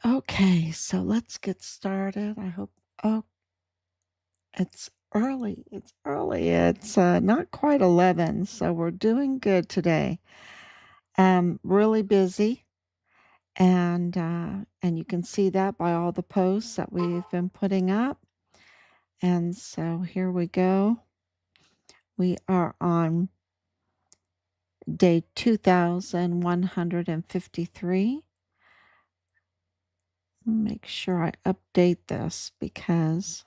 Okay, so let's get started. I hope. Oh, it's early. It's early. It's not quite 11, so we're doing good today. Really busy, and you can see that by all the posts that we've been putting up. And so here we go. We are on day 2153. Make sure I update this because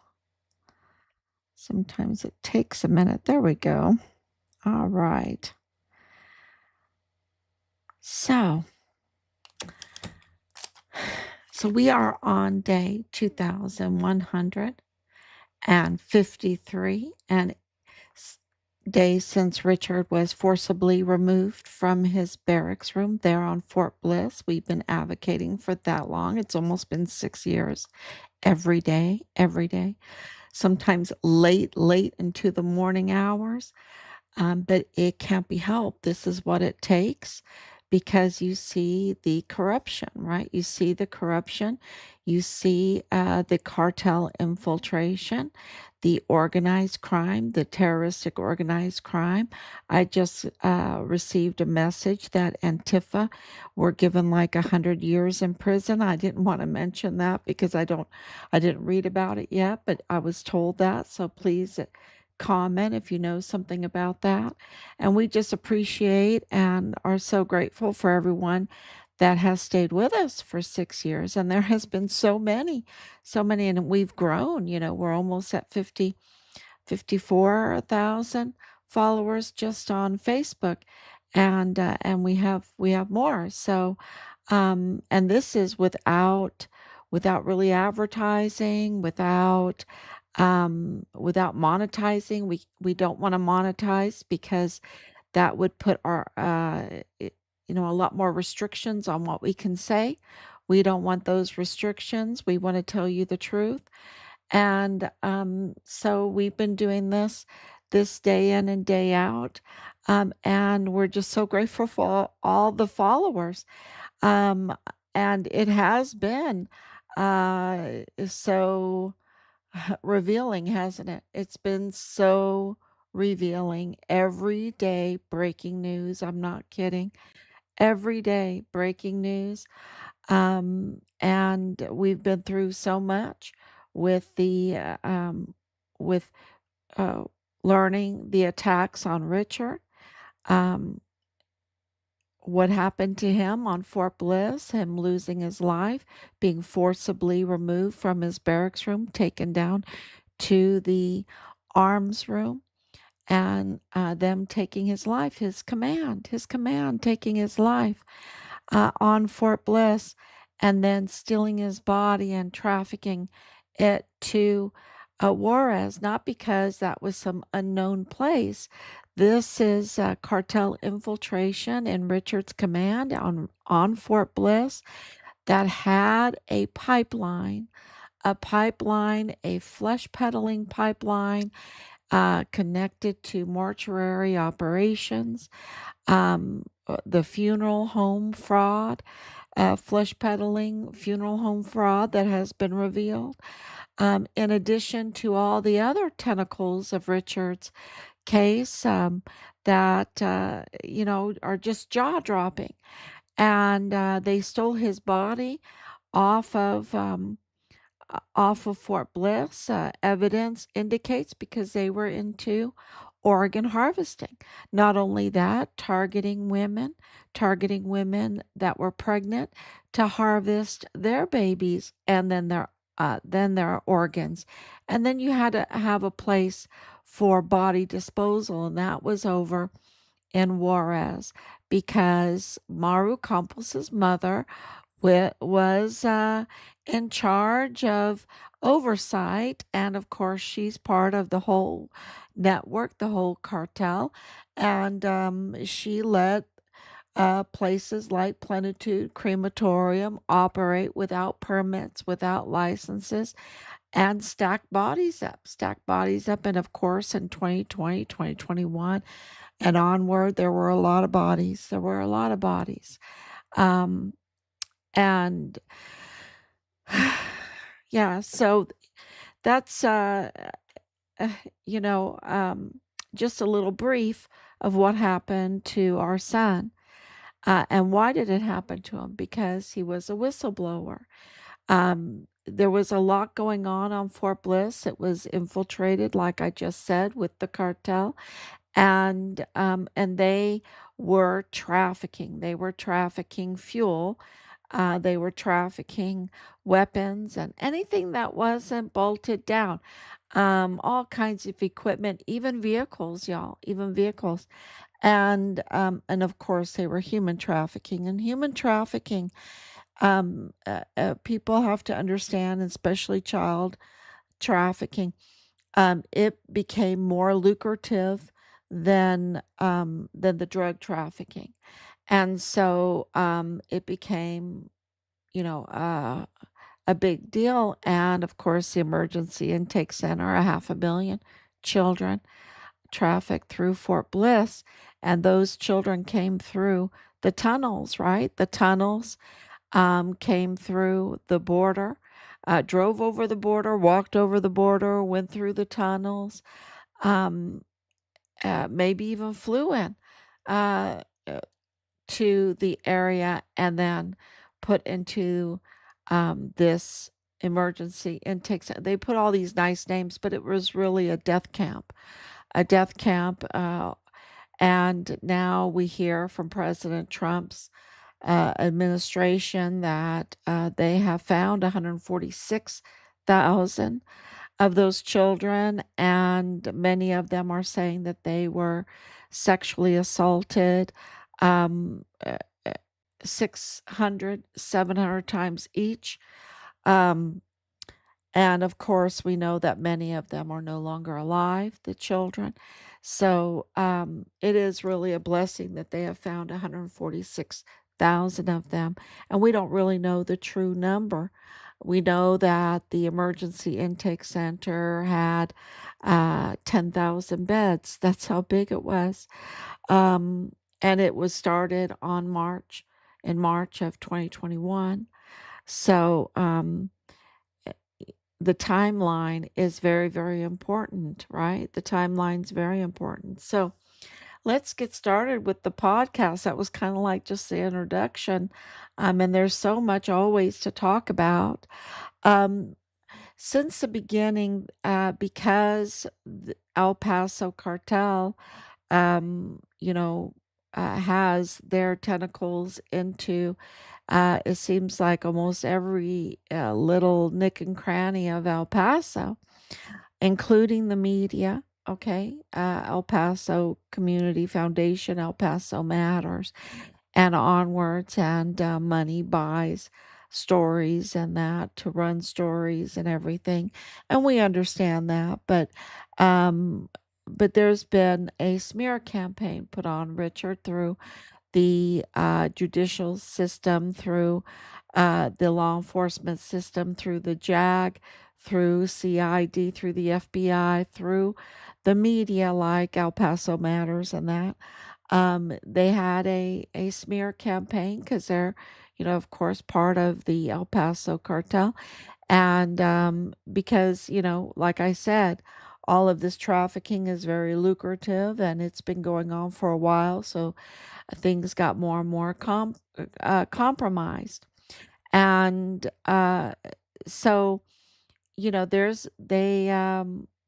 sometimes it takes a minute. There we go. All right. So we are on day 2153 and days since Richard was forcibly removed from his barracks room there on Fort Bliss. We've been advocating for that long. It's almost been 6 years. Every day, sometimes late into the morning hours. But it can't be helped. This is what it takes because you see the corruption, right? You see the corruption. You see the cartel infiltration, the organized crime, the terroristic organized crime. I just received a message that Antifa were given like 100 years in prison. I didn't want to mention that because I didn't read about it yet, but I was told that. So please comment if you know something about that. And we just appreciate and are so grateful for everyone that has stayed with us for 6 years. And there has been so many, and we've grown. We're almost at 54,000 followers just on Facebook, and we have more. So, and this is without really advertising, without monetizing. We don't want to monetize because that would put a lot more restrictions on what we can say. We don't want those restrictions. We want to tell you the truth. And so we've been doing this day in and day out. And we're just so grateful for all the followers. Um, and it has been so revealing, hasn't it? It's been so revealing. Every day, breaking news. I'm not kidding. Every day, breaking news. And we've been through so much with with uh, learning the attacks on Richard. Um, what happened to him on Fort Bliss, him losing his life, being forcibly removed from his barracks room, taken down to the arms room, and them taking his life, his command taking his life on Fort Bliss, and then stealing his body and trafficking it to Juarez, not because that was some unknown place. This is cartel infiltration in Richard's command on Fort Bliss that had a flesh peddling pipeline connected to mortuary operations, the funeral home fraud, flesh peddling funeral home fraud that has been revealed, in addition to all the other tentacles of Richard's case that, are just jaw dropping. And they stole his body off of Fort Bliss. Evidence indicates because they were into organ harvesting. Not only that, targeting women that were pregnant to harvest their babies and then their organs. And then you had to have a place for body disposal, and that was over in Juarez because MARU Campos's mother was in charge of oversight. And of course, she's part of the whole network, the whole cartel. And she let places like Plenitud Crematorium operate without permits, without licenses, and stack bodies up. And of course, in 2020, 2021, and onward, there were a lot of bodies. There were a lot of bodies. Um, and Yeah, so that's uh, you know, just a little brief of what happened to our son. And why did it happen to him? Because he was a whistleblower. There was a lot going on Fort Bliss. It was infiltrated, like I just said, with the cartel, and they were trafficking. They were trafficking fuel. They were trafficking weapons and anything that wasn't bolted down. All kinds of equipment, even vehicles, y'all, even vehicles. And of course, they were human trafficking. And human trafficking, people have to understand, especially child trafficking, it became more lucrative than the drug trafficking. And so it became, you know, a big deal. And of course, the emergency intake center, 500,000 children trafficked through Fort Bliss. And those children came through the tunnels, right? The tunnels came through the border, drove over the border, walked over the border, went through the tunnels, um, maybe even flew in uh, uh, to the area and then put into this emergency intake center. They put all these nice names, but it was really a death camp. A death camp. And now we hear from President Trump's administration that they have found 146,000 of those children, and many of them are saying that they were sexually assaulted um, uh, 600, 700 times each. Um, and of course, we know that many of them are no longer alive, the children. So it is really a blessing that they have found 146,000 of them. And we don't really know the true number. We know that the emergency intake center had 10,000 beds. That's how big it was. Um, and it was started in March of 2021. So, the timeline is very, very important, right? The timeline's very important. So let's get started with the podcast. That was kind of like just the introduction. And there's so much always to talk about. Um, since the beginning, because the El Paso cartel, you know, has their tentacles into it seems like almost every little nick and cranny of El Paso, including the media. Okay, El Paso Community Foundation, El Paso Matters, and onwards, and money buys stories and that to run stories and everything, and we understand that, um, but there's been a smear campaign put on Richard through the judicial system, through the law enforcement system, through the JAG, through CID, through the FBI, through the media like El Paso Matters and that. They had a smear campaign because they're, of course, part of the El Paso cartel. And because, like I said, all of this trafficking is very lucrative and it's been going on for a while. So things got more and more compromised. And so, there's,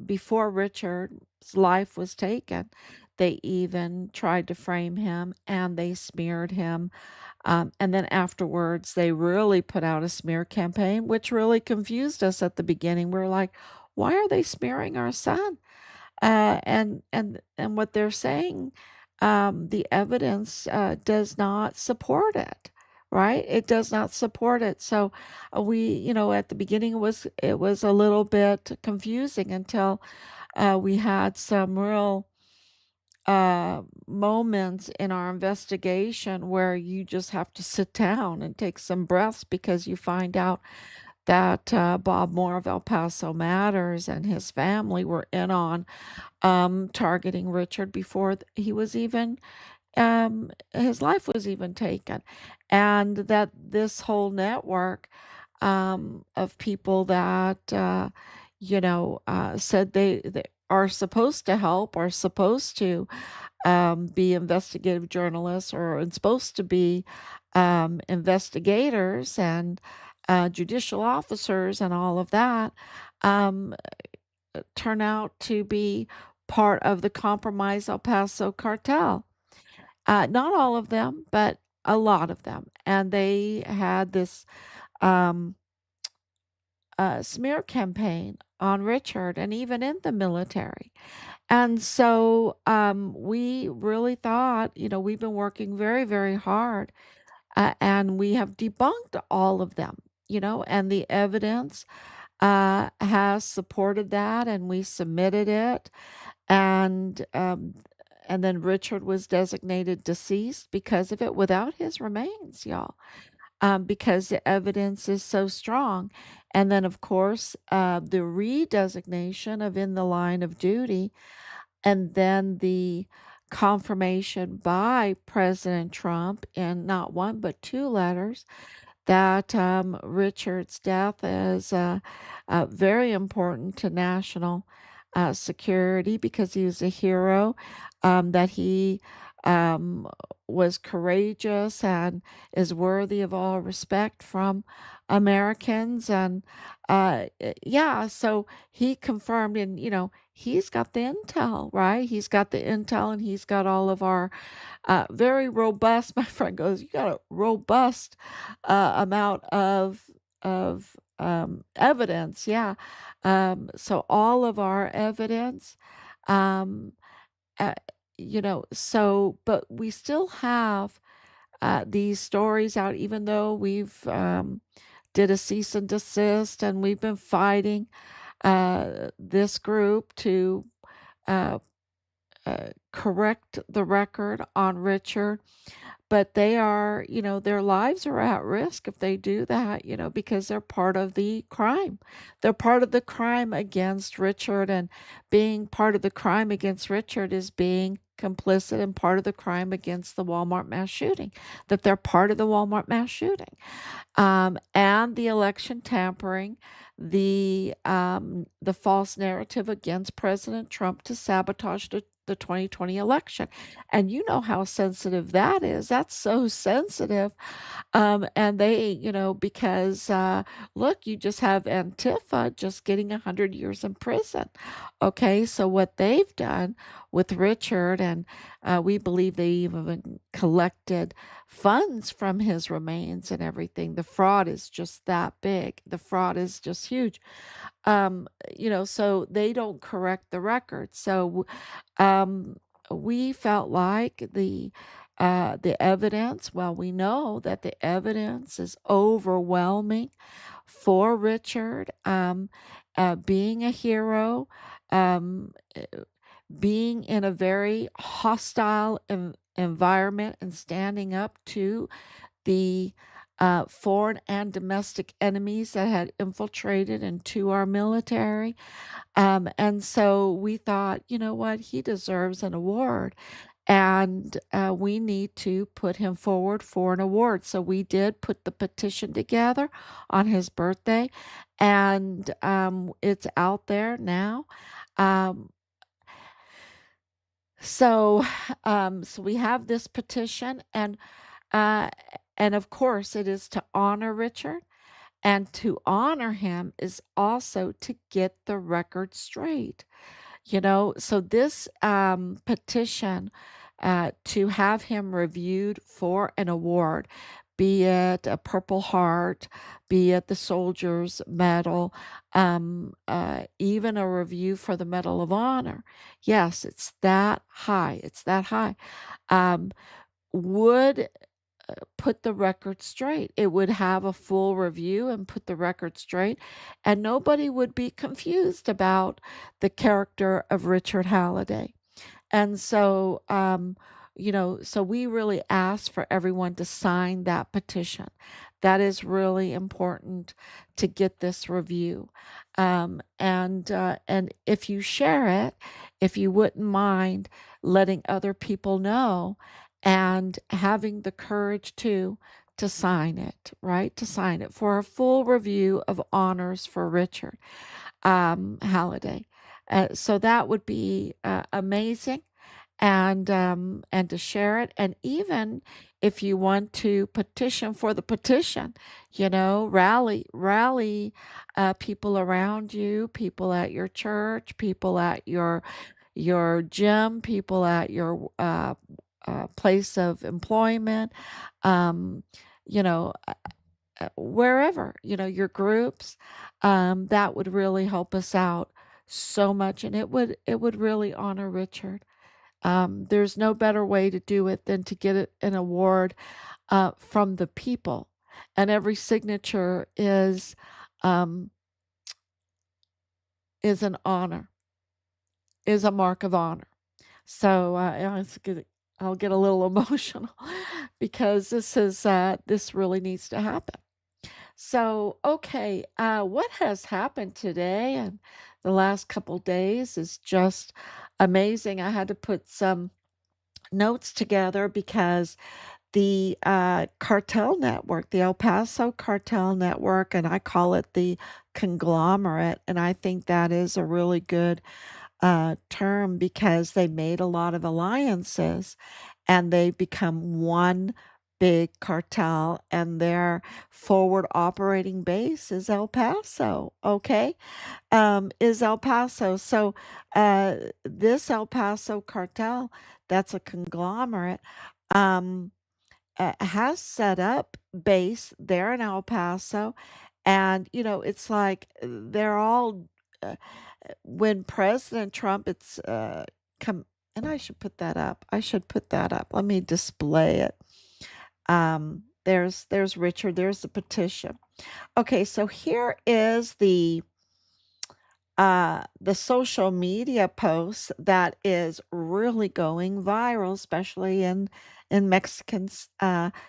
before Richard's life was taken, they even tried to frame him and they smeared him. And then afterwards, they really put out a smear campaign, which really confused us at the beginning. We're like, why are they smearing our son? And what they're saying, the evidence does not support it, right? It does not support it. So we, at the beginning it was a little bit confusing until we had some real moments in our investigation where you just have to sit down and take some breaths because you find out that Bob Moore of El Paso Matters and his family were in on targeting Richard before he was even his life was even taken, and that this whole network of people that, said they are supposed to help, are supposed to be investigative journalists, or supposed to be investigators and judicial officers and all of that, um, turn out to be part of the compromised El Paso cartel. Not all of them, but a lot of them. And they had this um, smear campaign on Richard and even in the military. And so we really thought, we've been working very, very hard, and we have debunked all of them, and the evidence has supported that, and we submitted it. And then Richard was designated deceased because of it, without his remains, y'all, because the evidence is so strong. And then, of course, the redesignation of in the line of duty, and then the confirmation by President Trump in not one but two letters that Richard's death is very important to national security, because he was a hero, that he um, was courageous and is worthy of all respect from Americans. And yeah, so he confirmed, and he's got the intel, right? He's got the intel, and he's got all of our very robust. My friend goes, "You got a robust amount of evidence." Yeah. So all of our evidence, um, uh, but we still have these stories out, even though we've did a cease and desist, and we've been fighting this group to uh, correct the record on Richard. But they are, their lives are at risk if they do that, because they're part of the crime. They're part of the crime against Richard, and being part of the crime against Richard is being complicit and part of the crime against the Walmart mass shooting, that they're part of the Walmart mass shooting, and the election tampering, the false narrative against President Trump to sabotage the 2020 election. And you know how sensitive that is. That's so sensitive. And they, because look, you just have Antifa just getting 100 years in prison. Okay, so what they've done with Richard, and we believe they even collected funds from his remains and everything. The fraud is just that big. The fraud is just huge. So they don't correct the record. So we felt like the evidence, well, we know that the evidence is overwhelming for Richard, being a hero, um, eh, being in a very hostile environment and standing up to the foreign and domestic enemies that had infiltrated into our military. And so we thought, you know what, he deserves an award. And we need to put him forward for an award. So we did put the petition together on his birthday, and it's out there now. Um, so, so we have this petition, uh, and of course, it is to honor Richard, and to honor him is also to get the record straight. So this petition, to have him reviewed for an award, be it a Purple Heart, be it the Soldier's Medal, even a review for the Medal of Honor. Yes, it's that high. It's that high. Um, would put the record straight. It would have a full review and put the record straight, and nobody would be confused about the character of Richard Halliday. And so, so we really ask for everyone to sign that petition. That is really important to get this review. And if you share it, if you wouldn't mind letting other people know, and having the courage to sign it, right? To sign it for a full review of honors for Richard Halliday. So that would be amazing, and to share it, and even if you want to petition for the petition, rally people around you, people at your church, people at your gym, people at your place of employment, um, you know, wherever, your groups, that would really help us out so much, and it would really honor Richard. There's no better way to do it than to get an award from the people, and every signature um, is an honor, is a mark of honor. So I'll get a little emotional because this really needs to happen. So, okay, what has happened today and the last couple days is just amazing. I had to put some notes together because the cartel network, the El Paso cartel network, and I call it the conglomerate, and I think that is a really good term because they made a lot of alliances and they become one big cartel, and their forward operating base is El Paso. Okay. Is El Paso. So this El Paso cartel, that's a conglomerate, um, has set up base there in El Paso. And, it's like they're all, uh, when President Trump, it's come, and I should put that up. I should put that up. Let me display it. There's Richard. There's the petition. Okay, so here is the social media post that is really going viral, especially in Mexican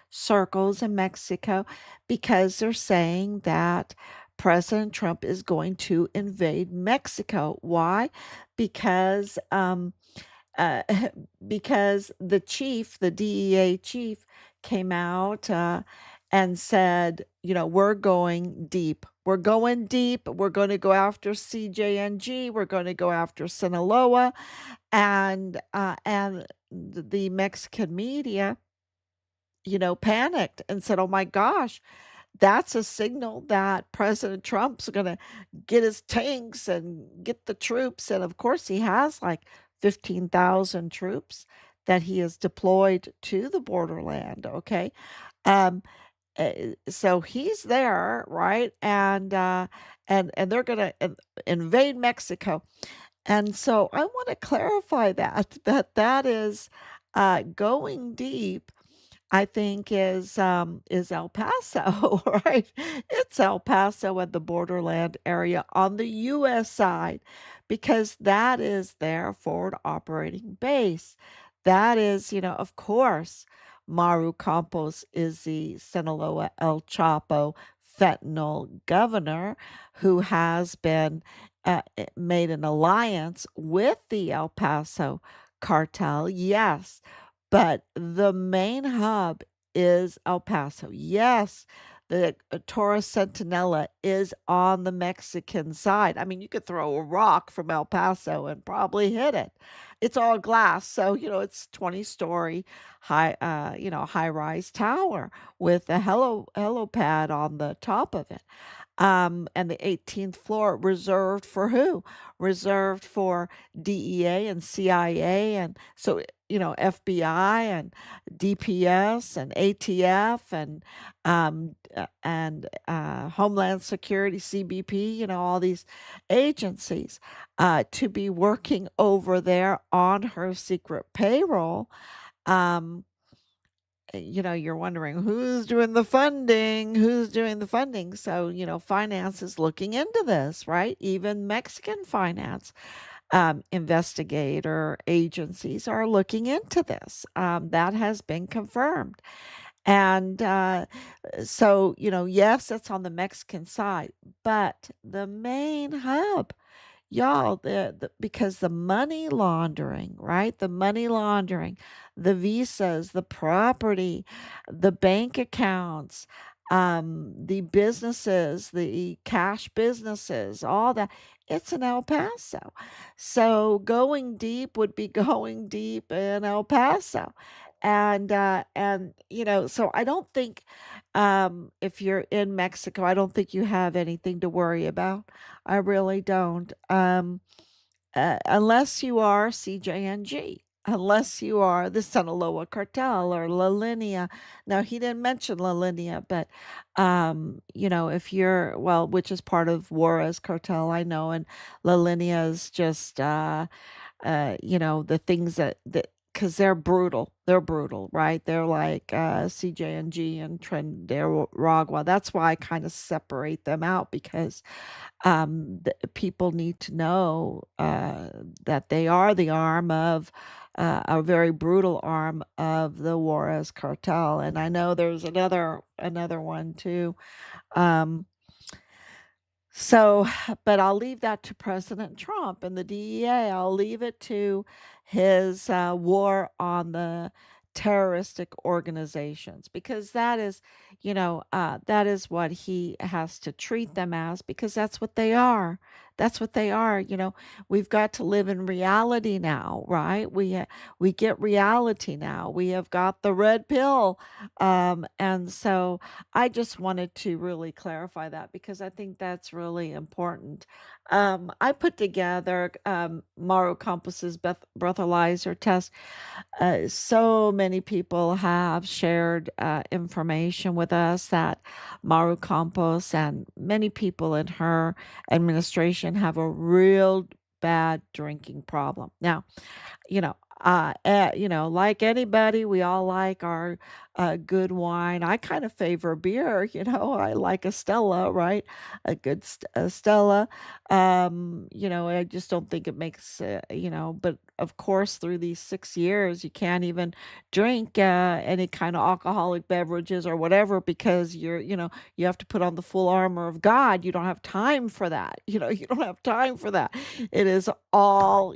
circles in Mexico, because they're saying that President Trump is going to invade Mexico. Why? Because uh, because the DEA chief, came out and said, we're going deep. We're going deep. We're going to go after CJNG. We're going to go after Sinaloa, and the Mexican media, panicked and said, "Oh my gosh, that's a signal that President Trump's going to get his tanks and get the troops." And of course, he has like 15,000 troops that he has deployed to the borderland. Okay. Um, so he's there, right? And they're going to invade Mexico. And so I want to clarify that is going deep. I think is El Paso, right? It's El Paso at the borderland area on the US side because that is their forward operating base. That is, of course, MARU Campos is the Sinaloa El Chapo fentanyl governor who has been made an alliance with the El Paso cartel. Yes, but the main hub is El Paso. Yes, the Torres Centinela is on the Mexican side. I mean, you could throw a rock from El Paso and probably hit it. It's all glass, so it's 20-story high-rise tower with a helipad on the top of it. And the 18th floor reserved for who? Reserved for DEA and CIA, and so FBI and DPS and ATF and Homeland Security, CBP, all these agencies to be working over there on her secret payroll. Um, you're wondering who's doing the funding, who's doing the funding. So, finance is looking into this, right? Even Mexican finance investigator agencies are looking into this. That has been confirmed. And so, yes, it's on the Mexican side, but the main hub y'all, because the money laundering, right? The money laundering, the visas, the property, the bank accounts, the businesses, the cash businesses, all that. It's in El Paso. So going deep would be going deep in El Paso. And so I don't think if you're in Mexico, I don't think you have anything to worry about. I really don't. Unless you are CJNG, unless you are the Sinaloa cartel or La Linea. Now, he didn't mention La Linea, but, if you're, well, which is part of Juarez cartel, I know, and La Linea is just, the things because they're brutal, right? They're like CJNG and Trinidad. That's why I kind of separate them out because people need to know that they are the arm of a very brutal arm of the Juarez cartel. And I know there's another one too. Um, so, but I'll leave that to President Trump and the DEA. I'll leave it to his war on the terroristic organizations because that is what he has to treat them as because that's what they are. That's what they are. We've got to live in reality now, right? We get reality now. We have got the red pill, and so I just wanted to really clarify that because I think that's really important. I put together MARU Campus's breathalyzer test. So many people have shared information with us that Maru Campos and many people in her administration have a real bad drinking problem. Now, like anybody, we all like our good wine. I kind of favor beer, I like a Stella, right? A good Stella. I just don't think it makes, but of course, through these 6 years, you can't even drink any kind of alcoholic beverages or whatever because you have to put on the full armor of God. You don't have time for that. You don't have time for that. It is all,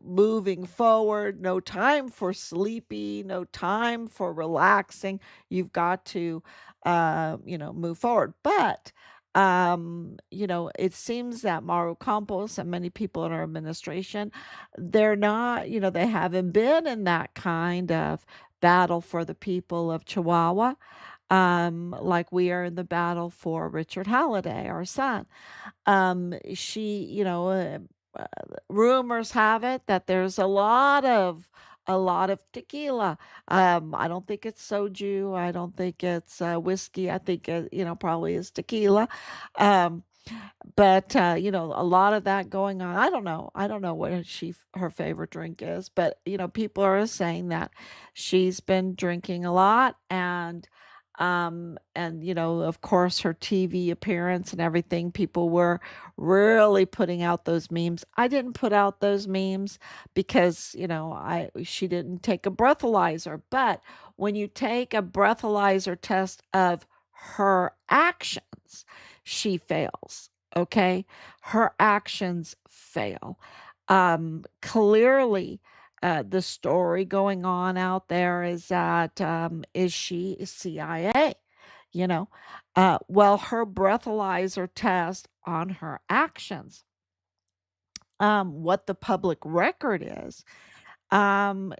moving forward, no time for sleepy, no time for relaxing. You've got to, move forward. But, it seems that Maru Campos and many people in our administration, they're not, they haven't been in that kind of battle for the people of Chihuahua, like we are in the battle for Richard Halliday, our son. She, uh, rumors have it that there's a lot of tequila. I don't think it's soju. I don't think it's whiskey. I think probably is tequila. Um, but a lot of that going on. I don't know. I don't know what her favorite drink is, but people are saying that she's been drinking a lot and of course her TV appearance and everything, people were really putting out those memes. I didn't put out those memes because, I she didn't take a breathalyzer, but when you take a breathalyzer test of her actions, she fails. Okay? Her actions fail. Clearly, the story going on out there is that is she CIA? You know, well, her breathalyzer test on her actions, what the public record is, you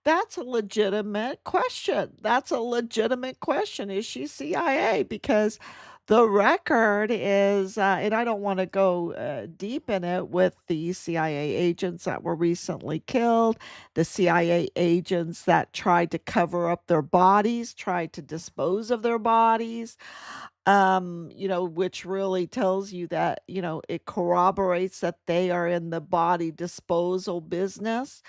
that's a legitimate question. That's a legitimate question. Is she CIA? Because the record is, and I don't want to go deep in it with the CIA agents that were recently killed, the CIA agents that tried to cover up their bodies, tried to dispose of their bodies, which really tells you that, it corroborates that they are in the body disposal business,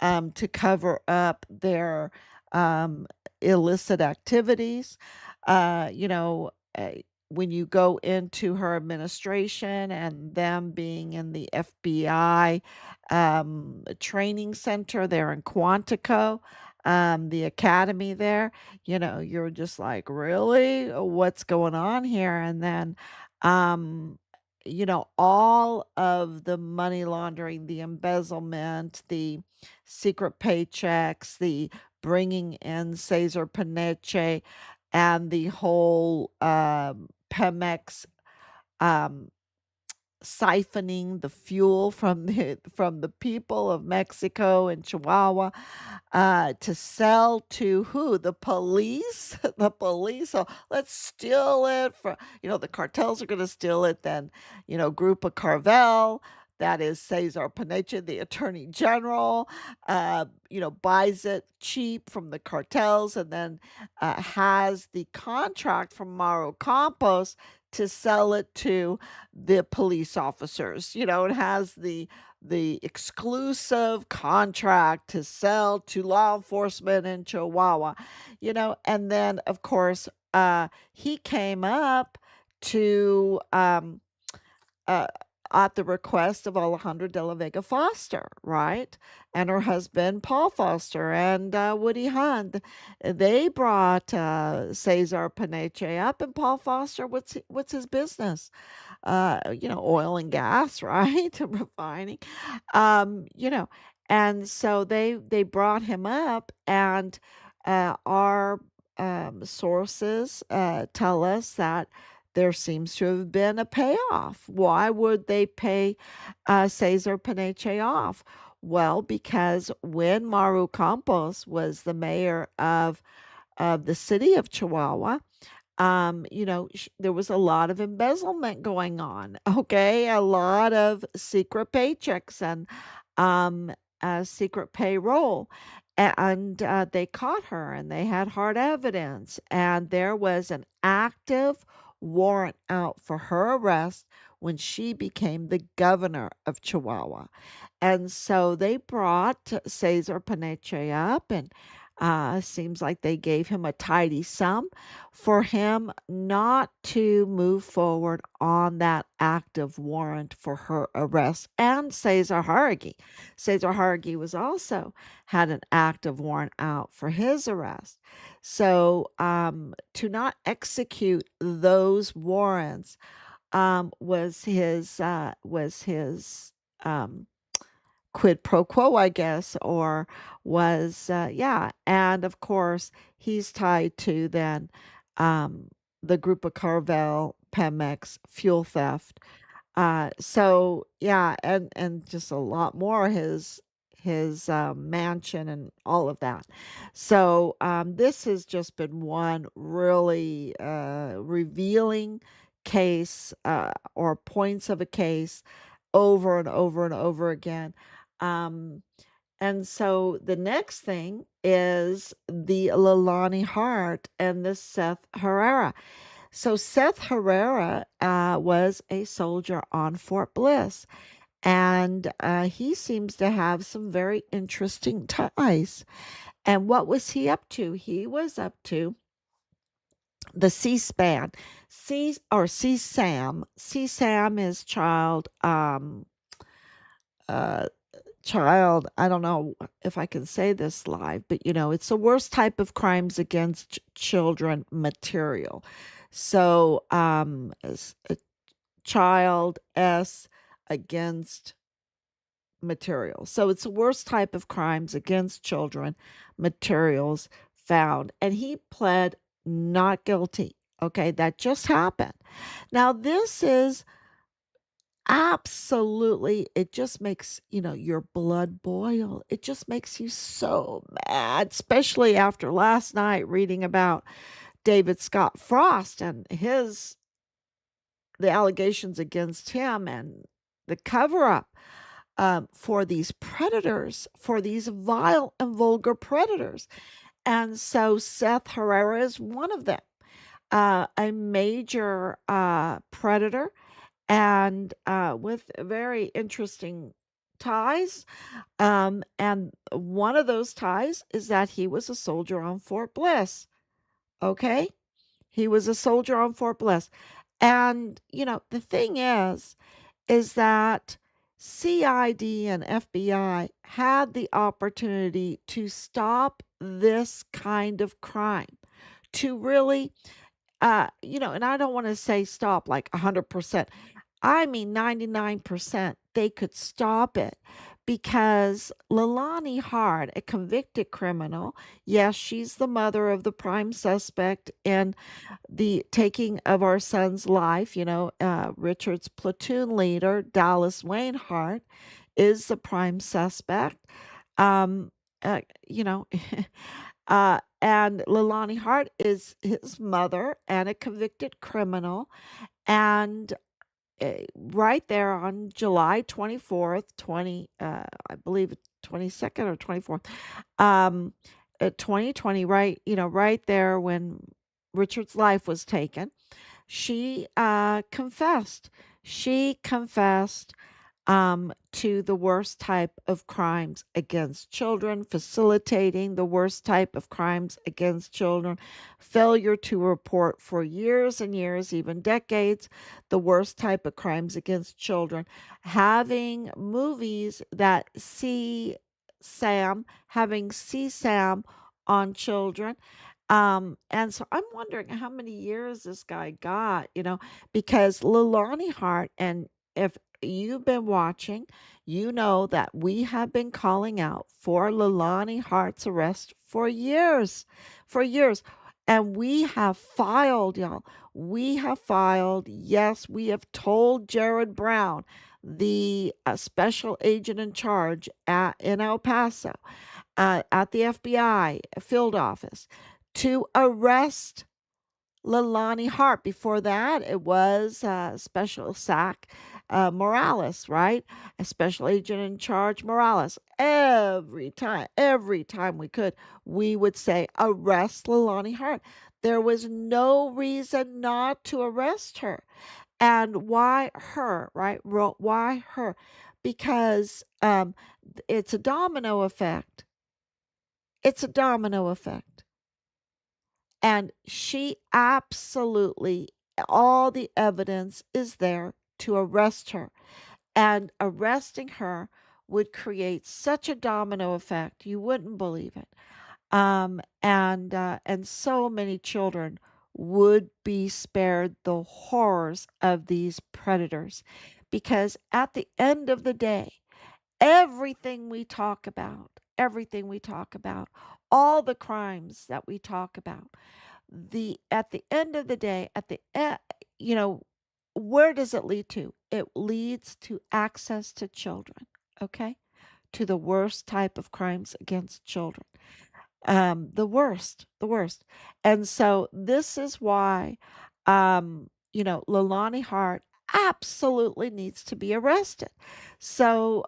to cover up their um, illicit activities. Uh, you know, uh, when you go into her administration and them being in the FBI training center there in Quantico, the academy there, you're just like, really? What's going on here? And then, um, all of the money laundering, the embezzlement, the secret paychecks, the bringing in Cesar Paneche, and the whole Pemex um, siphoning the fuel from the people of Mexico and Chihuahua to sell to who? The police. The police. So let's steal it from, the cartels are going to steal it. Then, Grupo Carvel. That is Cesar Paneche, the attorney general, buys it cheap from the cartels and then has the contract from MARU Campos to sell it to the police officers. It has the exclusive contract to sell to law enforcement in Chihuahua, and then of course he came up to uh, at the request of Alejandra de la Vega Foster, right? And her husband, Paul Foster, and Woody Hunt. They brought Cesar Paneche up, and Paul Foster, what's his business? Oil and gas, right? Refining, um, you know, and so they brought him up, and our sources tell us that there seems to have been a payoff. Why would they pay Cesar Paneche off? Well, because when Maru Campos was the mayor of the city of Chihuahua, there was a lot of embezzlement going on. Okay, a lot of secret paychecks and secret payroll. And they caught her and they had hard evidence. And there was an active warrant out for her arrest when she became the governor of Chihuahua. And so they brought Cesar Paneche up, and seems like they gave him a tidy sum for him not to move forward on that active warrant for her arrest. And Cesar Hargi. Cesar Hargi was also had an active warrant out for his arrest. So to not execute those warrants was his um, quid pro quo, I guess, or yeah. And of course, he's tied to then um, the group of Carvel, Pemex, fuel theft. So yeah, and just a lot more his mansion and all of that. So this has just been one really revealing case or points of a case over and over and over again. Um, and so the next thing is the Leilani Hart and the Seth Herrera. So Seth Herrera was a soldier on Fort Bliss, and he seems to have some very interesting ties. And what was he up to? He was up to the C-SPAN, CSAM. CSAM is uh, child, I don't know if I can say this live, but it's the worst type of crimes against children material. So, a child S against material. So it's the worst type of crimes against children materials found. And he pled not guilty. Okay, that just happened. Now, this is absolutely, it just makes, your blood boil. It just makes you so mad, especially after last night reading about David Scott Frost and the allegations against him and the cover up for these predators, for these vile and vulgar predators. And so Seth Herrera is one of them, a major predator and with very interesting ties. And one of those ties is that he was a soldier on Fort Bliss. Okay. He was a soldier on Fort Bliss. And, the thing is that CID and FBI had the opportunity to stop this kind of crime, to really, and I don't want to say stop like 100%. I mean 99%, they could stop it because Leilani Hart, a convicted criminal, yes, she's the mother of the prime suspect in the taking of our son's life. Richard's platoon leader, Dallas Wayne Hart, is the prime suspect. Um, uh, you know, and Leilani Hart is his mother and a convicted criminal. And right there on July 24th, 20, I believe 22nd or 24th, um, 2020, right, right there when Richard's life was taken, she confessed. She confessed to the worst type of crimes against children, facilitating the worst type of crimes against children, failure to report for years and years, even decades, the worst type of crimes against children, having movies that see Sam, having CSAM on children. And so I'm wondering how many years this guy got, because Leilani Hart, and if you've been watching, you know that we have been calling out for Leilani Hart's arrest for years, for years. And we have filed, y'all. We have filed. Yes, we have told Jared Brown, the special agent in charge in El Paso, at the FBI field office, to arrest Leilani Hart. Before that, it was Special SAC Morales, right? A special agent in charge, Morales. Every time we could, we would say, arrest Leilani Hart. There was no reason not to arrest her. And why her, right? Why her? Because it's a domino effect. It's a domino effect. And she absolutely, all the evidence is there to arrest her. And arresting her would create such a domino effect, you wouldn't believe it. And so many children would be spared the horrors of these predators. Because at the end of the day, everything we talk about, all the crimes that we talk about, at the end of the day, you know, where does it lead to? It leads to access to children, okay? To the worst type of crimes against children. The worst. And so this is why, Leilani Hart absolutely needs to be arrested. So,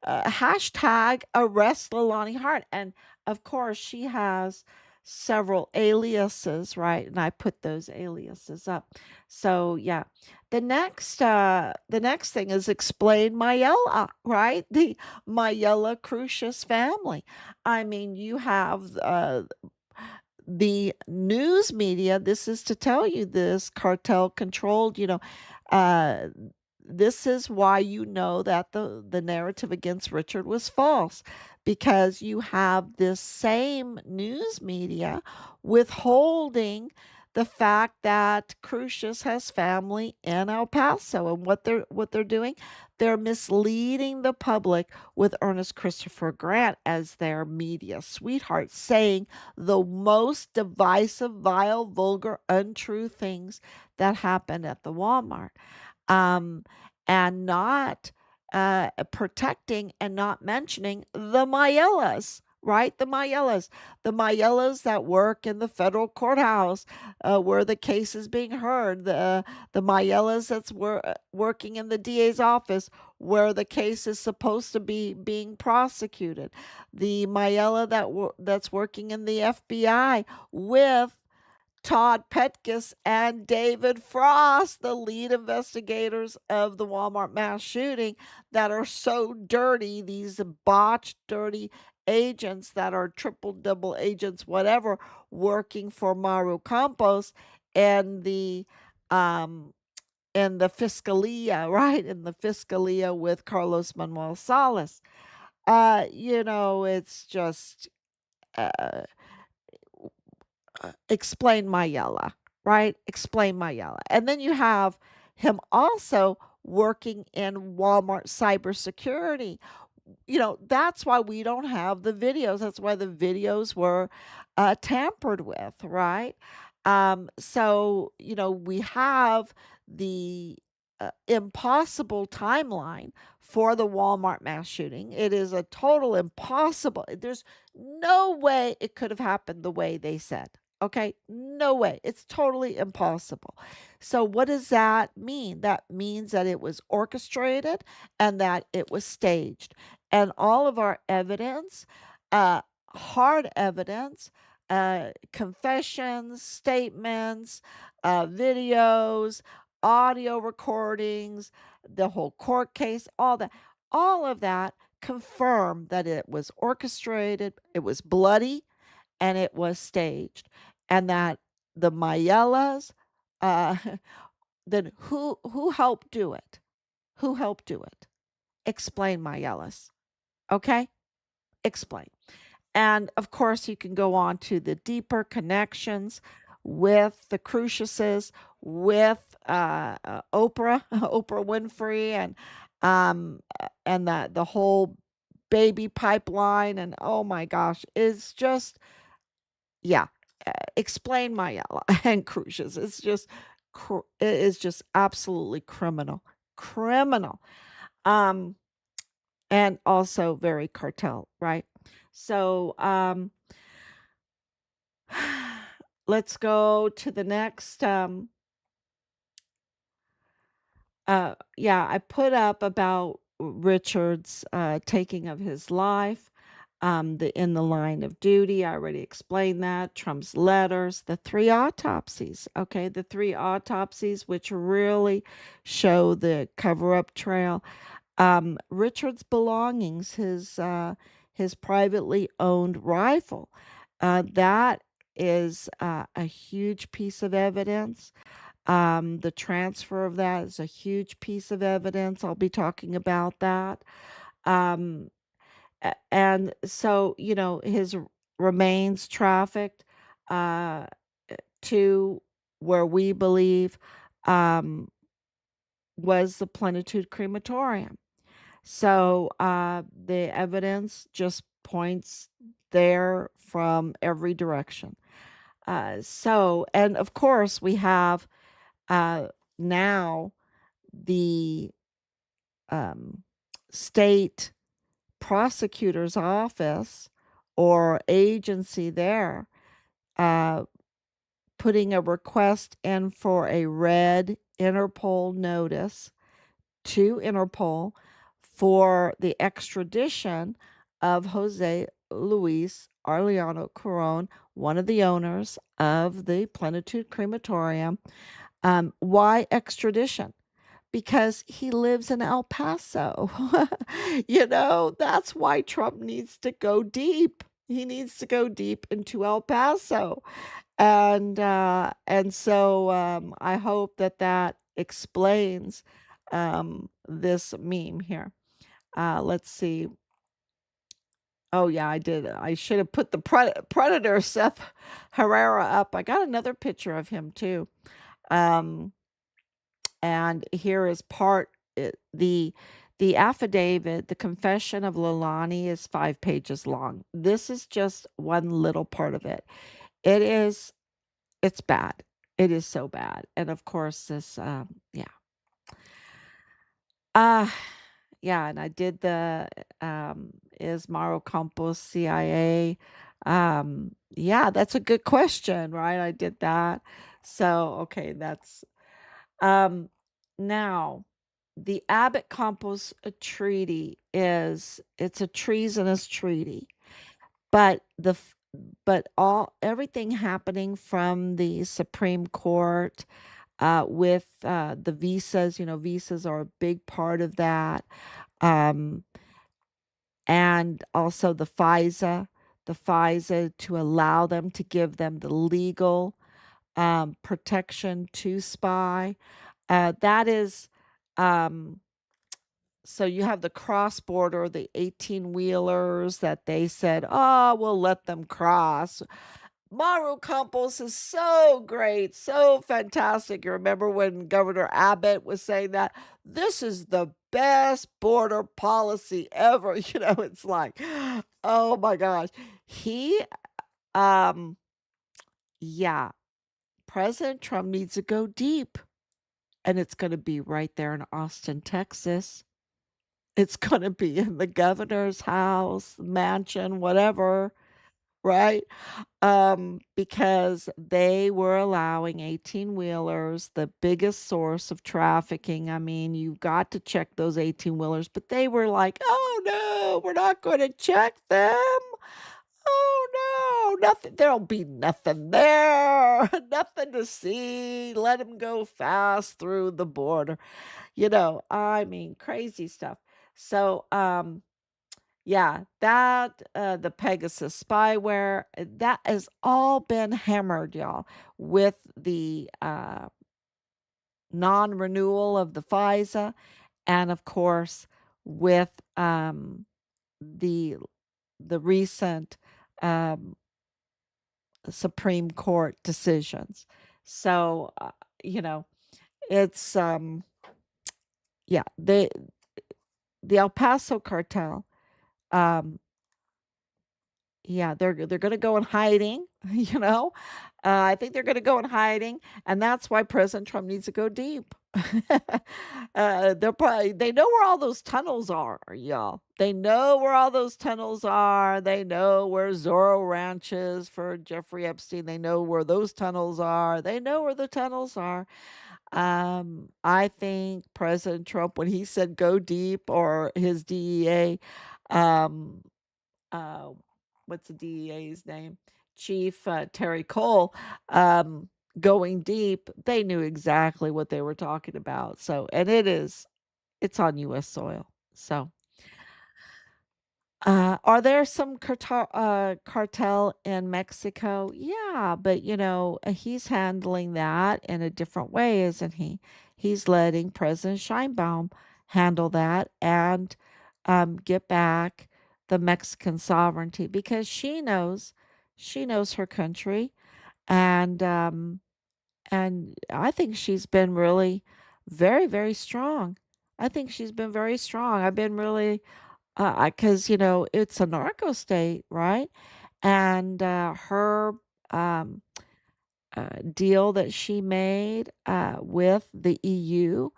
hashtag arrest Leilani Hart. And of course, she has several aliases, right? And I put those aliases up. So, yeah. The next thing is explain Mayella, right? The Mayella Crucius family. I mean, you have the news media. This is to tell you this cartel controlled, uh, this is why you know that the narrative against Richard was false, because you have this same news media withholding the fact that Crucius has family in El Paso. And what they're doing, they're misleading the public with Ernest Christopher Grant as their media sweetheart, saying the most divisive, vile, vulgar, untrue things that happened at the Walmart, um, and not protecting and not mentioning the Mayellas. Right, the Mayellas that work in the federal courthouse, where the case is being heard, the Mayellas that's working in the DA's office, where the case is supposed to be being prosecuted, the Mayella that's working in the FBI with Todd Petkus and David Frost, the lead investigators of the Walmart mass shooting, that are so dirty, these botched, dirty agents that are triple, double agents, whatever, working for MARU Campos and um, the Fiscalia, right? In the Fiscalia with Carlos Manuel Salas. It's just uh, explain Mayella. right? Explain Mayala. And then you have him also working in Walmart cybersecurity. That's why we don't have the videos. That's why the videos were tampered with, right? So, we have the impossible timeline for the Walmart mass shooting. It is a total impossible. There's no way it could have happened the way they said. Okay, no way. It's totally impossible. So, what does that mean? That means that it was orchestrated and that it was staged. And all of our evidence, uh, hard evidence, confessions, statements, videos, audio recordings, the whole court case, all of that confirm that it was orchestrated, it was bloody, and it was staged, and that the Mayellas, uh, then who helped do it? Who helped do it? Explain, Mayellas. Okay, explain. And of course, you can go on to the deeper connections with the Cruciuses, with Oprah, Oprah Winfrey, and the whole baby pipeline. And oh my gosh, it's just yeah. Explain Mayella and Crucius. It is just absolutely criminal, criminal. Um, and also very cartel, right? So, let's go to the next, yeah, I put up about Richard's, taking of his life, in the line of duty, I already explained that, Trump's letters, the 3 autopsies, okay, the 3 autopsies, which really show the cover-up trail. Richard's belongings, his privately owned rifle, that is a huge piece of evidence. The transfer of that is a huge piece of evidence. I'll be talking about that. Um, and so, his remains trafficked uh, to where we believe um, was the Plenitud crematorium. So the evidence just points there from every direction. And of course, we have uh, now the um, state prosecutor's office or agency there uh, putting a request in for a red Interpol notice to Interpol for the extradition of Jose Luis Arellano Caron, one of the owners of the Plenitud Crematorium. Why extradition? Because he lives in El Paso. That's why Trump needs to go deep. He needs to go deep into El Paso. And so I hope that explains this meme here. Let's see. Oh yeah, I did. I should have put the Predator Seth Herrera up. I got another picture of him too. Um, and here is the affidavit, the confession of Leilani is 5 pages long. This is just one little part of it. It's bad. It is so bad. And of course this yeah. Uh yeah, and I did the is MARU Campos CIA? Yeah, that's a good question, right? I did that. So, okay, that's um now the Abbott Campos treaty it's a treasonous treaty. But all everything happening from the Supreme Court with the visas, visas are a big part of that. Um, and also the FISA to allow them to give them the legal protection to spy. That is, um, so you have the cross border, the 18 wheelers that they said, oh, we'll let them cross. MARU Campos is so great, so fantastic. You remember when Governor Abbott was saying that this is the best border policy ever? It's like, oh my gosh. He, um, yeah, President Trump needs to go deep, and it's going to be right there in Austin, Texas. It's going to be in the governor's house, mansion, whatever, right? Because they were allowing 18-wheelers, the biggest source of trafficking. I mean, you got to check those 18-wheelers, but they were like, "Oh no, we're not going to check them. Oh no, nothing. There'll be nothing there, nothing to see. Let them go fast through the border." I mean, crazy stuff. So, yeah, the Pegasus spyware, that has all been hammered, y'all, with the non-renewal of the FISA, and of course with the the recent um, Supreme Court decisions. So, you know, it's yeah, the El Paso cartel. Um, Yeah, they're gonna go in hiding, you know? I think they're gonna go in hiding, and that's why President Trump needs to go deep. They know where all those tunnels are, y'all. They know where all those tunnels are. They know where Zorro Ranch is for Jeffrey Epstein. They know where those tunnels are. They know where the tunnels are. I think President Trump, when he said go deep, or his DEA, um, uh, what's the DEA's name? Chief Terry Cole, um, going deep, they knew exactly what they were talking about. So, and it's on U.S. soil. So, are there some cartel in Mexico? Yeah, but he's handling that in a different way, isn't he? He's letting President Scheinbaum handle that and get back the Mexican sovereignty, because she knows her country, and I think she's been really very, very strong. I think she's been very strong. I've been really, because it's a narco state, right? And her um, deal that she made with the EU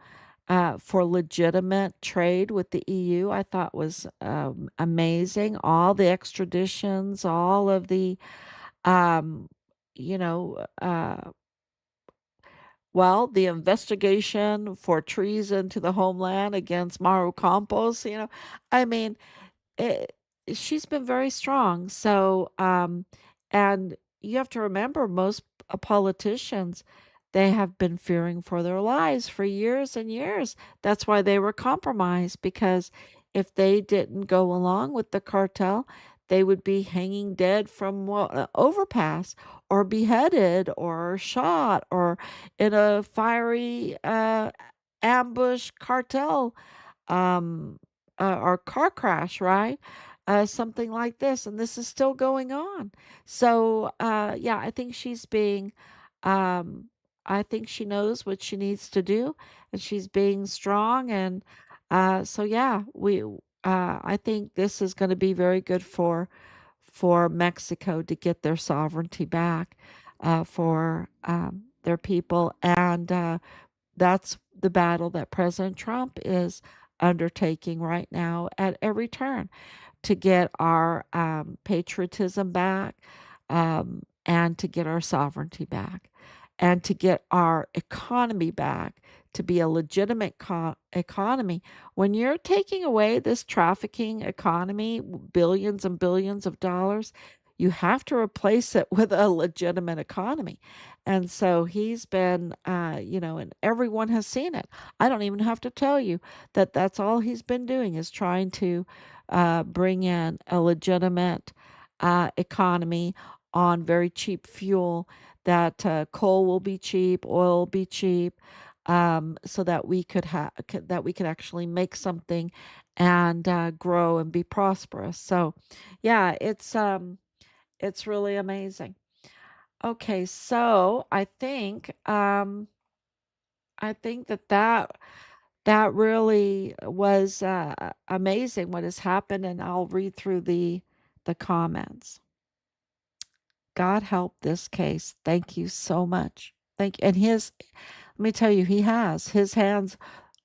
for legitimate trade with the EU, I thought was amazing. All the extraditions, all of the, um, you know, well, the investigation for treason to the homeland against Maru Campos, I mean, it, she's been very strong. So, and you have to remember, most politicians, they have been fearing for their lives for years and years. That's why they were compromised, because if they didn't go along with the cartel, they would be hanging dead from overpass, or beheaded, or shot, or in a fiery ambush cartel um, or car crash, right? Something like this, and this is still going on. So, yeah, um, I think she knows what she needs to do, and she's being strong. And so, yeah, I think this is going to be very good for Mexico to get their sovereignty back for their people, and that's the battle that President Trump is undertaking right now at every turn, to get our patriotism back, and to get our sovereignty back, and to get our economy back to be a legitimate economy. When you're taking away this trafficking economy, billions and billions of dollars, you have to replace it with a legitimate economy. And so he's been, and everyone has seen it. I don't even have to tell you that that's all he's been doing, is trying to bring in a legitimate economy on very cheap fuel, that coal will be cheap, oil will be cheap, so that we could actually make something, and grow and be prosperous. So, yeah, it's really amazing. Okay, so I think that really was amazing what has happened, and I'll read through the comments. God help this case. Thank you so much. And let me tell you, he has his hands.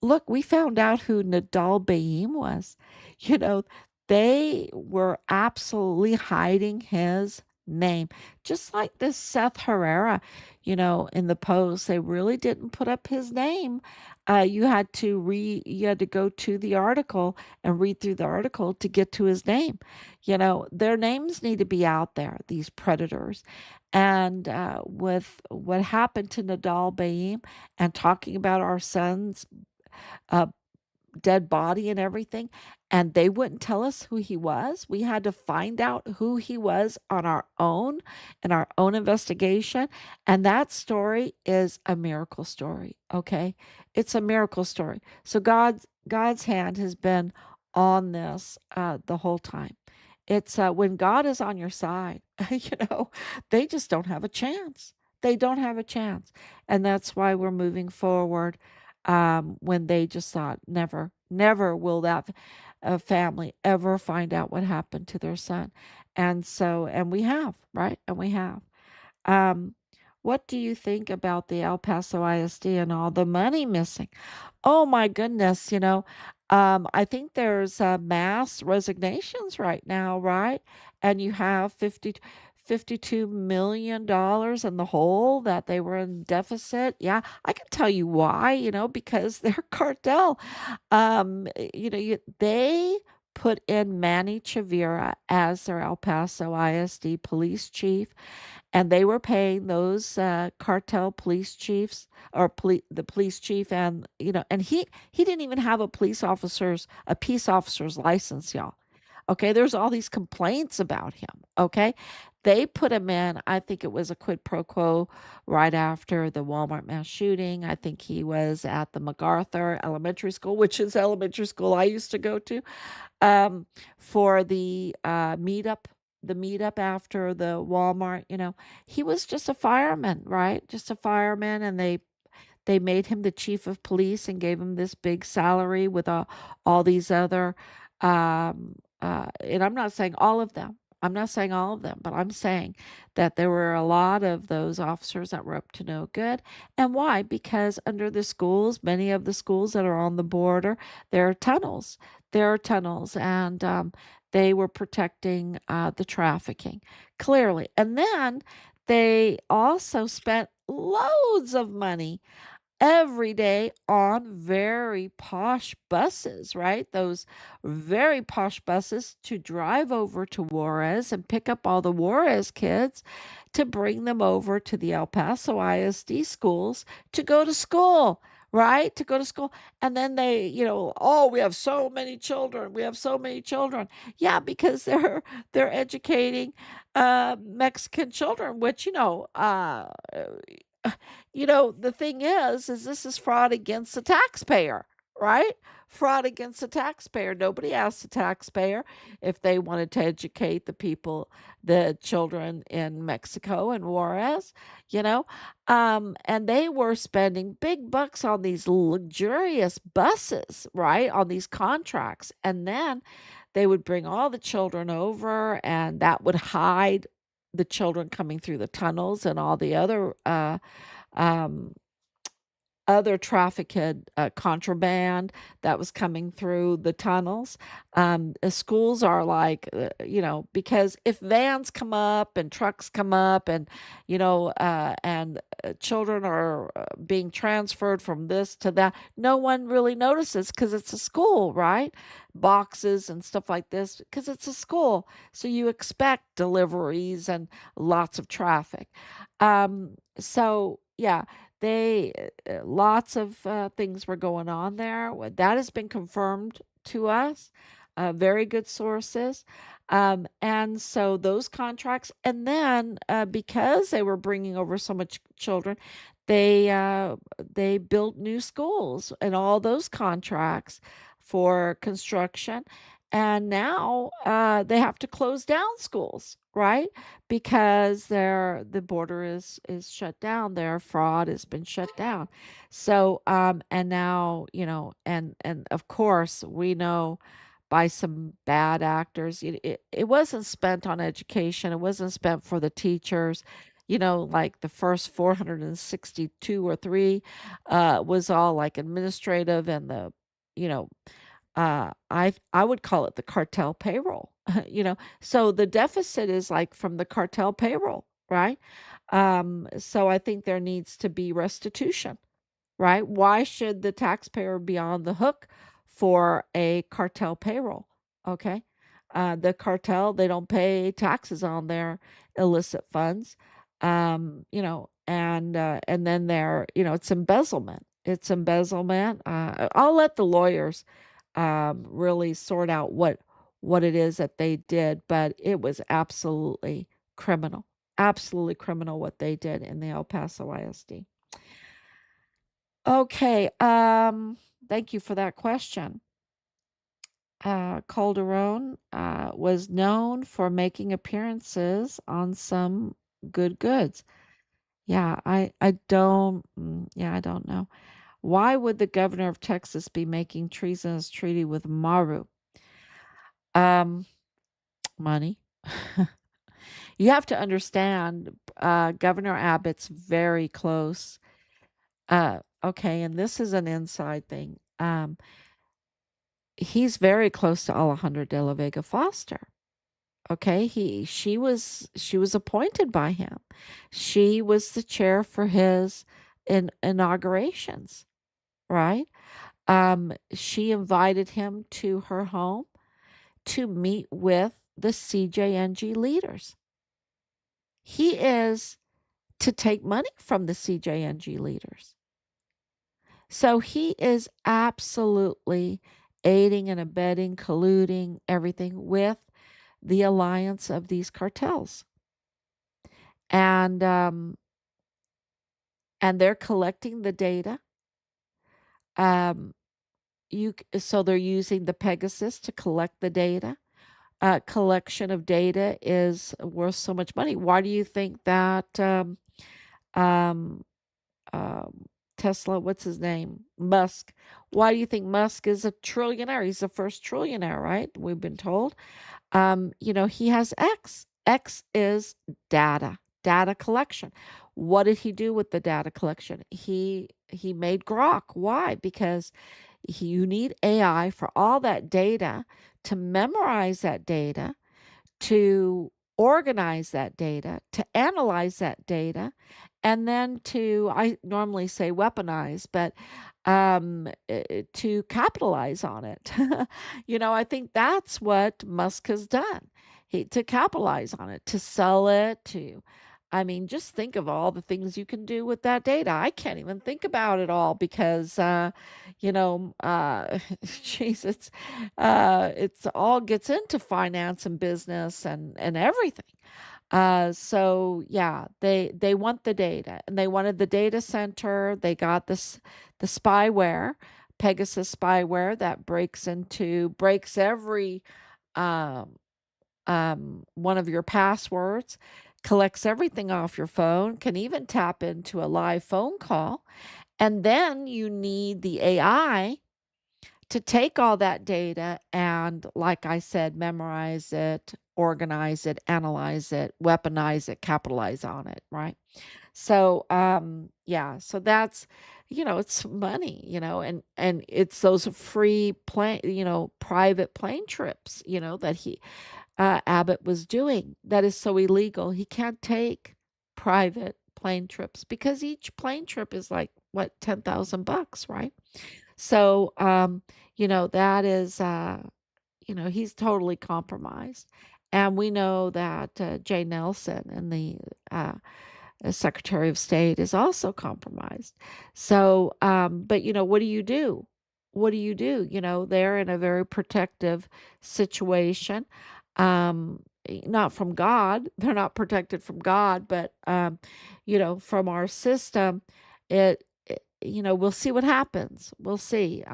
Look, we found out who Nadal Bayim was. You know, they were absolutely hiding his name, just like this Seth Herrera. In the post, they really didn't put up his name. You had to go to the article and read through the article to get to his name. Their names need to be out there, these predators. And with what happened to Nadal Bayim and talking about our son's uh, dead body and everything, and they wouldn't tell us who he was. We had to find out who he was on our own in our own investigation. And that story is a miracle story. Okay. It's a miracle story. So God's hand has been on this the whole time. It's when God is on your side, they just don't have a chance. They don't have a chance. And that's why we're moving forward when they just thought, never, never will that family ever find out what happened to their son. And we have, right? And we have. Um, what do you think about the El Paso ISD and all the money missing? Oh my goodness, I think there's mass resignations right now, right? And you have $52 million in the hole that they were in deficit. Yeah, I can tell you why, because they're cartel. They put in Manny Chavira as their El Paso ISD police chief, and they were paying those cartel police chiefs or the police chief, and he didn't even have a peace officer's license, y'all. Okay, there's all these complaints about him. Okay, they put him in. I think it was a quid pro quo right after the Walmart mass shooting. I think he was at the MacArthur Elementary School, which is elementary school I used to go to, um, for the meetup after the Walmart. He was just a fireman, right? Just a fireman, and they made him the chief of police and gave him this big salary with all these other, and I'm not saying all of them. I'm not saying all of them, but I'm saying that there were a lot of those officers that were up to no good. And why? Because under the schools, many of the schools that are on the border, there are tunnels. There are tunnels, and they were protecting the trafficking, clearly. And then they also spent loads of money every day on very posh buses, right? Those very posh buses to drive over to Juarez and pick up all the Juarez kids to bring them over to the El Paso ISD schools to go to school. Right? To go to school. And then oh, we have so many children. We have so many children. Yeah, because they're educating Mexican children, which, the thing is this is fraud against the taxpayer, right? Fraud against the taxpayer. Nobody asked the taxpayer if they wanted to educate the children in Mexico and Juarez, you know? And they were spending big bucks on these luxurious buses, right? On these contracts. And then they would bring all the children over, and that would hide the children coming through the tunnels and all the um, other trafficked contraband that was coming through the tunnels. Schools are like, because if vans come up and trucks come up, and children are being transferred from this to that, no one really notices because it's a school, right? Boxes and stuff like this because it's a school. So you expect deliveries and lots of traffic. So yeah, they lots of things were going on there. That has been confirmed to us, very good sources. And so those contracts, and then because they were bringing over so much children, they built new schools and all those contracts for construction. And now they have to close down schools, right? Because the border is shut down. Their fraud has been shut down. So and now, and of course we know by some bad actors, it wasn't spent on education. It wasn't spent for the teachers. Like the first 462 or 3 was all like administrative, and the you know I would call it the cartel payroll. So the deficit is like from the cartel payroll, right? So I think there needs to be restitution, right? Why should the taxpayer be on the hook for a cartel payroll? Okay. The cartel, they don't pay taxes on their illicit funds. And then it's embezzlement. It's embezzlement. I'll let the lawyers really sort out what it is that they did, but it was absolutely criminal what they did in the El Paso ISD. Okay, thank you for that question. Calderon was known for making appearances on some good goods. Yeah, I don't know. Why would the governor of Texas be making treasonous treaty with MARU? Um, Money. You have to understand, Governor Abbott's very close. Okay, and this is an inside thing. He's very close to Alejandra de la Vega Foster. Okay, she was appointed by him. She was the chair for his inaugurations, right? She invited him to her home to meet with the CJNG leaders. He is to take money from the CJNG leaders. So he is absolutely aiding and abetting, colluding, everything with the alliance of these cartels. And they're collecting the data. Um, so they're using the Pegasus to collect the data. Collection of data is worth so much money. Why do you think that um, um, Tesla, what's his name? Musk. Why do you think Musk is a trillionaire? He's the first trillionaire, right? We've been told. He has X. X is data collection. What did he do with the data collection? He made Grok. Why? Because you need AI for all that data, to memorize that data, to organize that data, to analyze that data, and then I normally say weaponize, but to capitalize on it. I think that's what Musk has done. To capitalize on it, to sell it, I mean, just think of all the things you can do with that data. I can't even think about it all because, geez, it's all gets into finance and business and everything. So yeah, they want the data, and they wanted the data center. They got the spyware, Pegasus spyware that breaks every um, one of your passwords, collects everything off your phone, can even tap into a live phone call. And then you need the AI to take all that data and, like I said, memorize it, organize it, analyze it, weaponize it, capitalize on it, right? So, yeah, so that's, it's money, and it's those free plane, private plane trips, that Abbott was doing. That is so illegal. He can't take private plane trips because each plane trip is like what, 10,000 bucks, right? So, that is, he's totally compromised. And we know that Jay Nelson and the Secretary of State is also compromised. So, but what do you do? What do you do? They're in a very protective situation. Not from God. They're not protected from God, but from our system. We'll see what happens. We'll see.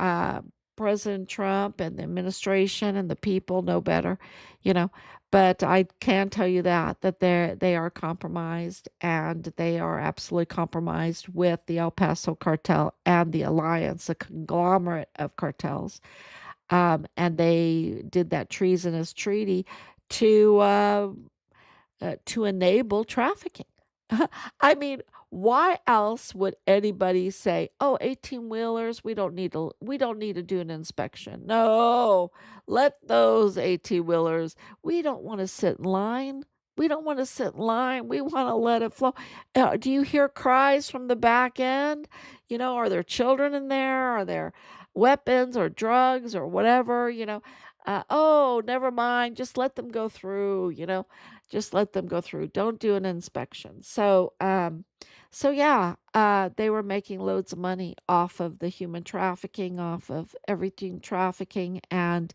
President Trump and the administration and the people know better, you know. But I can tell you that they are compromised, and they are absolutely compromised with the El Paso cartel and the alliance, a conglomerate of cartels. And they did that treasonous treaty to to enable trafficking. I mean, why else would anybody say, "Oh, 18-wheelers, we don't need to do an inspection." No. Let those 18-wheelers. We don't want to sit in line. We don't want to sit in line. We want to let it flow. Do you hear cries from the back end? Are there children in there? Are there weapons or drugs or whatever? Oh, never mind. Just let them go through. Just let them go through. Don't do an inspection. So yeah, they were making loads of money off of the human trafficking, off of everything trafficking, and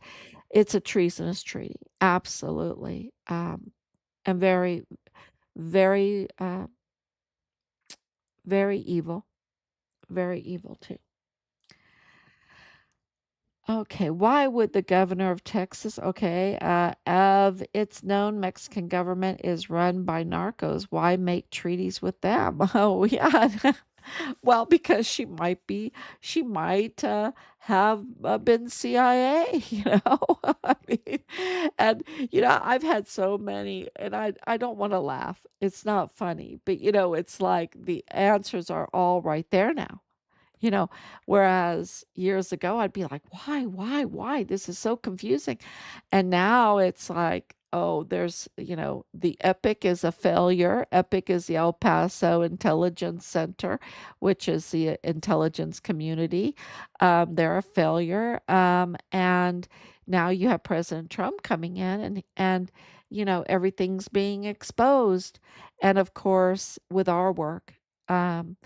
it's a treasonous treaty. Absolutely. And very, very, very evil. Very evil too. Okay, why would the governor of Texas, okay, of its known Mexican government is run by narcos, why make treaties with them? Oh, yeah. Well, because she might have been CIA, I mean, and I've had so many, and I don't want to laugh. It's not funny, but it's like the answers are all right there now. You know, Whereas years ago, I'd be like, why? This is so confusing. And now it's like, oh, the Epic is a failure. Epic is the El Paso Intelligence Center, which is the intelligence community. They're a failure. And now you have President Trump coming in, and everything's being exposed. And of course, with our work, um,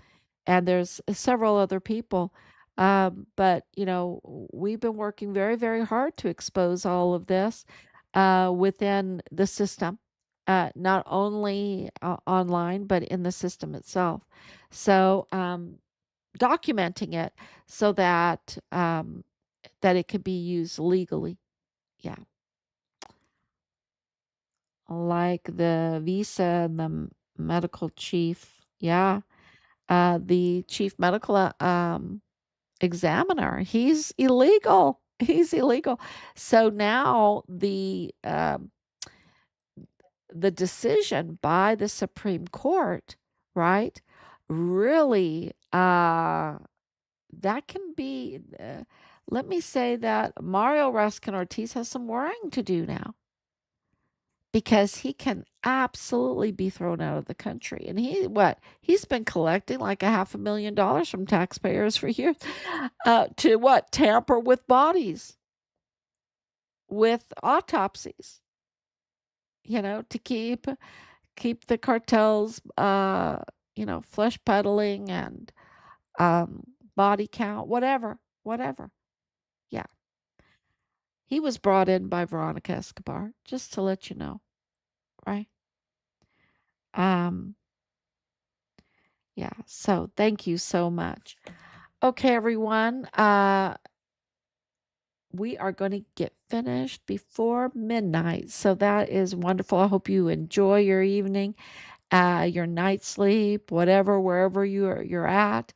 and there's several other people. But we've been working very, very hard to expose all of this within the system, not only online, but in the system itself. So documenting it so that it could be used legally. Yeah, like the visa and the medical chief. Yeah, the chief medical examiner. He's illegal. He's illegal. So now the decision by the Supreme Court, right? Really, that can be. Let me say that Mario Ruskin Ortiz has some worrying to do now, because he can absolutely be thrown out of the country. And he's been collecting like $500,000 from taxpayers for years, to what? Tamper with bodies, with autopsies, to keep the cartels, flesh peddling and um, body count, whatever. Yeah, he was brought in by Veronica Escobar, just to let you know, right? Um, yeah. So thank you so much. Okay, everyone. We are going to get finished before midnight. So that is wonderful. I hope you enjoy your evening, your night sleep, whatever, wherever you're at.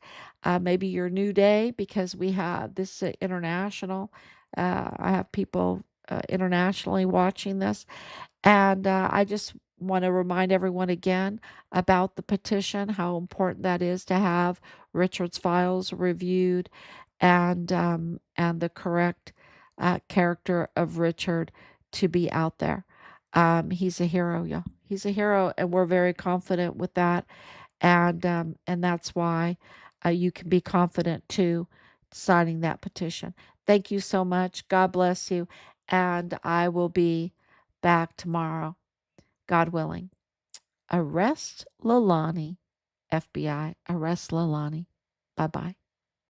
Maybe your new day, because we have this international. I have people internationally watching this. And I just want to remind everyone again about the petition, how important that is to have Richard's files reviewed, and the correct character of Richard to be out there. He's a hero, yeah. He's a hero, and we're very confident with that. And that's why you can be confident too, signing that petition. Thank you so much. God bless you. And I will be back tomorrow, God willing. Arrest Leilani, FBI. Arrest Leilani. Bye bye.